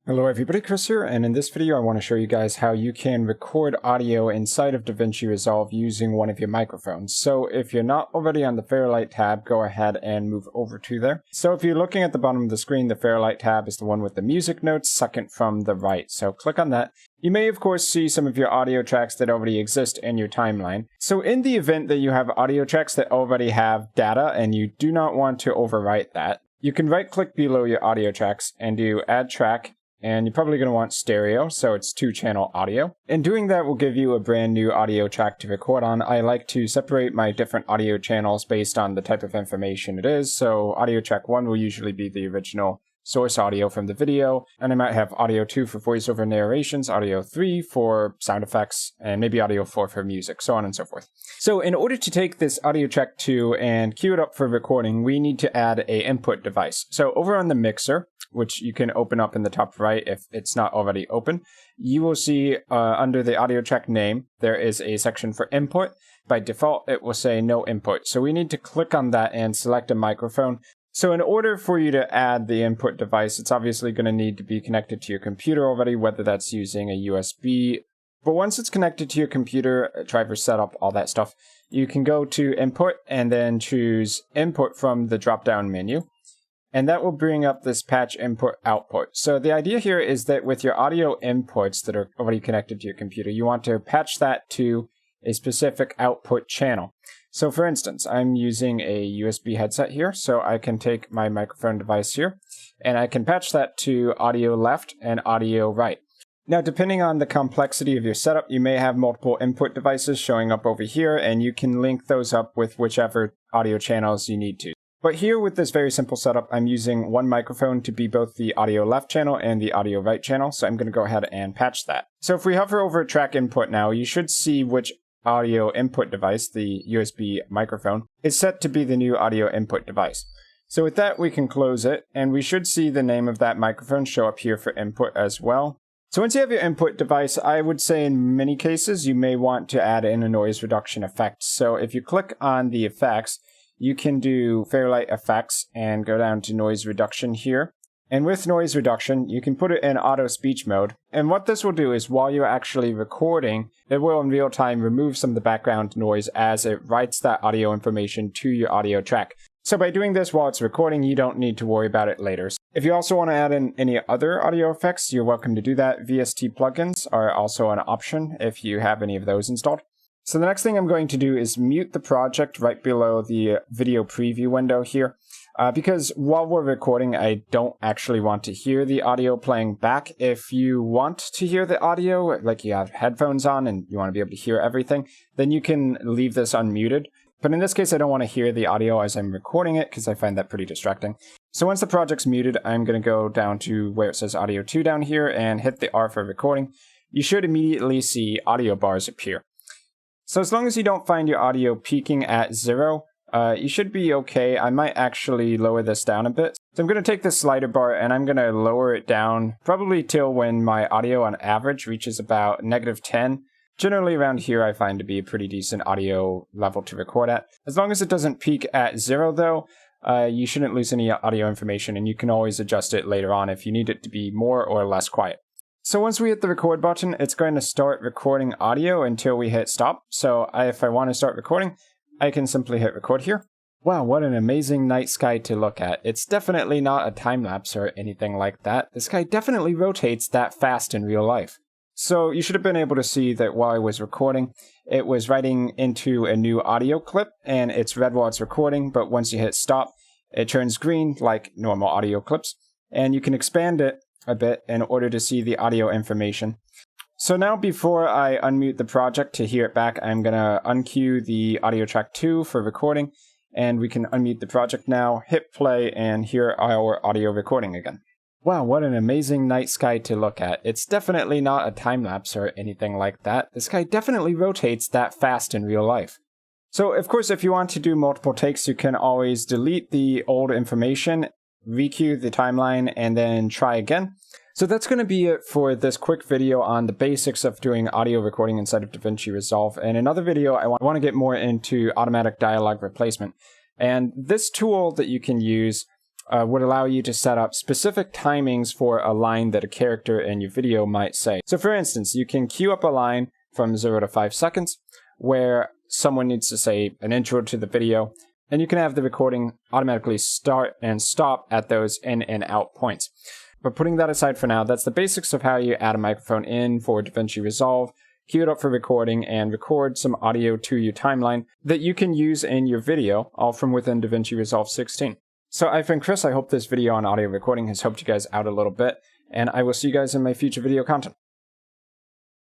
Hello everybody, Chris here, and in this video I want to show you guys how you can record audio inside of DaVinci Resolve using one of your microphones. So if you're not already on the Fairlight tab, go ahead and move over to there. So if you're looking at the bottom of the screen, the Fairlight tab is the one with the music notes, second from the right. So click on that. You may of course see some of your audio tracks that already exist in your timeline. So in the event that you have audio tracks that already have data and you do not want to overwrite that, you can right click below your audio tracks and do Add Track. And you're probably going to want stereo, so it's 2-channel audio. And doing that will give you a brand new audio track to record on. I like to separate my different audio channels based on the type of information it is. So audio track 1 will usually be the original source audio from the video, and I might have audio 2 for voiceover narrations, audio 3 for sound effects, and maybe audio 4 for music, so on and so forth. So in order to take this audio track 2 and queue it up for recording, we need to add an input device. So over on the mixer, which you can open up in the top right if it's not already open, you will see under the audio track name, there is a section for input. By default, it will say no input. So we need to click on that and select a microphone. So in order for you to add the input device, it's obviously going to need to be connected to your computer already, whether that's using a USB. But once it's connected to your computer, driver setup, all that stuff, you can go to input and then choose input from the drop-down menu. And that will bring up this patch input output. So the idea here is that with your audio inputs that are already connected to your computer, you want to patch that to a specific output channel. So for instance, I'm using a USB headset here, so I can take my microphone device here, and I can patch that to audio left and audio right. Now, depending on the complexity of your setup, you may have multiple input devices showing up over here, and you can link those up with whichever audio channels you need to. But here with this very simple setup, I'm using one microphone to be both the audio left channel and the audio right channel, so I'm going to go ahead and patch that. So if we hover over track input now, you should see which audio input device, the USB microphone, is set to be the new audio input device. So with that, we can close it, and we should see the name of that microphone show up here for input as well. So once you have your input device, I would say in many cases, you may want to add in a noise reduction effect. So if you click on the effects, you can do Fairlight effects and go down to noise reduction here. And with noise reduction, you can put it in auto speech mode. And what this will do is while you're actually recording, it will in real time remove some of the background noise as it writes that audio information to your audio track. So by doing this while it's recording, you don't need to worry about it later. If you also want to add in any other audio effects, you're welcome to do that. VST plugins are also an option if you have any of those installed. So the next thing I'm going to do is mute the project right below the video preview window here. Because while we're recording, I don't actually want to hear the audio playing back. If you want to hear the audio, like you have headphones on and you want to be able to hear everything, then you can leave this unmuted. But in this case, I don't want to hear the audio as I'm recording it because I find that pretty distracting. So once the project's muted, I'm going to go down to where it says audio 2 down here and hit the R for recording. You should immediately see audio bars appear. So as long as you don't find your audio peaking at 0, you should be okay. I might actually lower this down a bit. So I'm going to take this slider bar and I'm going to lower it down probably till when my audio on average reaches about -10. Generally around here I find to be a pretty decent audio level to record at. As long as it doesn't peak at 0 though, you shouldn't lose any audio information, and you can always adjust it later on if you need it to be more or less quiet. So once we hit the record button, it's going to start recording audio until we hit stop. So if I want to start recording, I can simply hit record here. Wow, what an amazing night sky to look at. It's definitely not a time lapse or anything like that. The sky definitely rotates that fast in real life. So you should have been able to see that while I was recording, it was writing into a new audio clip, and it's red while it's recording, but once you hit stop, it turns green like normal audio clips, and you can expand it a bit in order to see the audio information. So now before I unmute the project to hear it back, I'm going to uncue the audio track 2 for recording, and we can unmute the project now, hit play, and hear our audio recording again. Wow, what an amazing night sky to look at. It's definitely not a time lapse or anything like that. The sky definitely rotates that fast in real life. So of course, if you want to do multiple takes, you can always delete the old information, recue the timeline, and then try again. So that's going to be it for this quick video on the basics of doing audio recording inside of DaVinci Resolve. In another video, I want to get more into automatic dialogue replacement. And this tool that you can use would allow you to set up specific timings for a line that a character in your video might say. So for instance, you can queue up a line from 0 to 5 seconds where someone needs to say an intro to the video, and you can have the recording automatically start and stop at those in and out points. But putting that aside for now, that's the basics of how you add a microphone in for DaVinci Resolve, queue it up for recording, and record some audio to your timeline that you can use in your video, all from within DaVinci Resolve 16. So I've been Chris. I hope this video on audio recording has helped you guys out a little bit, and I will see you guys in my future video content.